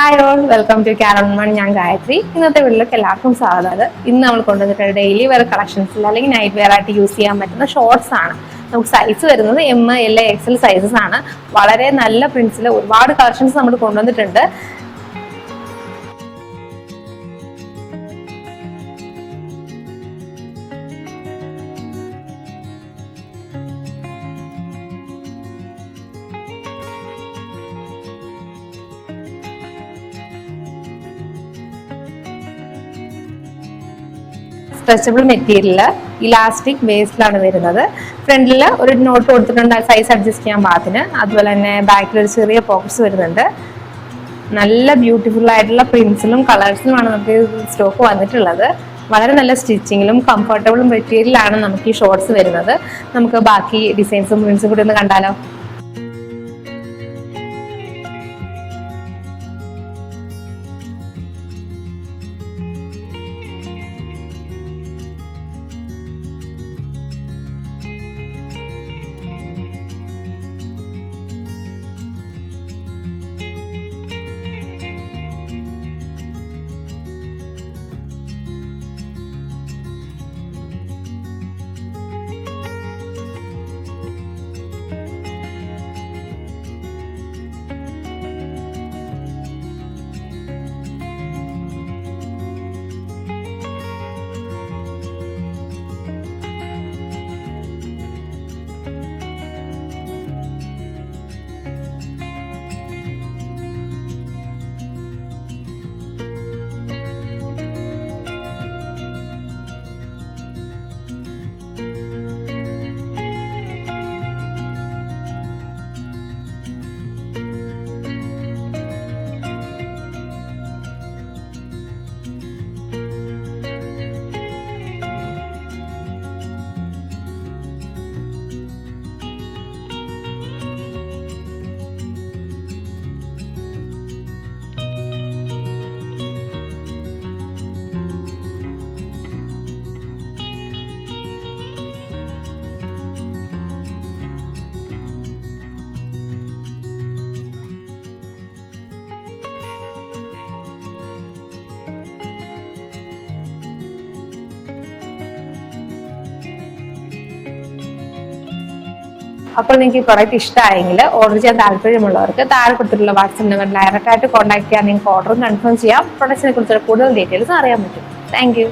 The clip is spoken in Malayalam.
ഹായ് ഓൾ, വെൽക്കം ടു കാരൺ മൺ. ഞാൻ ഗായത്രി. ഇന്നത്തെ വീട്ടിലേക്ക് എല്ലാവർക്കും സ്വാഗതം. ഇന്ന് നമ്മൾ കൊണ്ടുവന്നിട്ടുള്ള ഡെയിലി വെയർ കളക്ഷൻസിൽ അല്ലെങ്കിൽ നൈറ്റ് വെയർ ആയിട്ട് യൂസ് ചെയ്യാൻ പറ്റുന്ന ഷോർട്സ് ആണ്. നമുക്ക് സൈസ് വരുന്നത് ML, XL സൈസസ് ആണ്. വളരെ നല്ല പ്രിന്റ്സിൽ ഒരുപാട് കളക്ഷൻസ് നമ്മൾ കൊണ്ടുവന്നിട്ടുണ്ട്. സ്ട്രെച്ചബിൾ മെറ്റീരിയല്, ഇലാസ്റ്റിക് വേസ്റ്റിലാണ് വരുന്നത്. ഫ്രണ്ടിൽ ഒരു നോട്ട് കൊടുത്തിട്ടുണ്ട് സൈസ് അഡ്ജസ്റ്റ് ചെയ്യാൻ പാകത്തിന്. അതുപോലെ തന്നെ ബാക്കിൽ ഒരു ചെറിയ പോക്കറ്റ്സ് വരുന്നുണ്ട്. നല്ല ബ്യൂട്ടിഫുൾ ആയിട്ടുള്ള പ്രിന്റ്സിലും കളേഴ്സിലുമാണ് നമുക്ക് സ്റ്റോക്ക് വന്നിട്ടുള്ളത്. വളരെ നല്ല സ്റ്റിച്ചിങ്ങിലും കംഫർട്ടബിൾ മെറ്റീരിയലാണ് നമുക്ക് ഈ ഷോർട്സ് വരുന്നത്. നമുക്ക് ബാക്കി ഡിസൈൻസും പ്രിന്റ്സും കൂടി ഒന്ന് കണ്ടാലോ? അപ്പോൾ നിങ്ങൾക്ക് ഈ പ്രൊഡക്റ്റ് ഇഷ്ടമായെങ്കിൽ ഓർഡർ ചെയ്യാൻ താല്പര്യമുള്ളവർക്ക് താഴെ കൊടുത്തിട്ടുള്ള വാട്സ്ആപ്പ് നമ്പർ ഡയറക്റ്റ് ആയിട്ട് കോൺടാക്ട് ചെയ്യാൻ നിങ്ങൾക്ക് ഓർഡറും കൺഫേം ചെയ്യാം. പ്രൊഡക്റ്റിനെ കുറിച്ചുള്ള കൂടുതൽ ഡീറ്റെയിൽസ് അറിയാൻ പറ്റും. താങ്ക്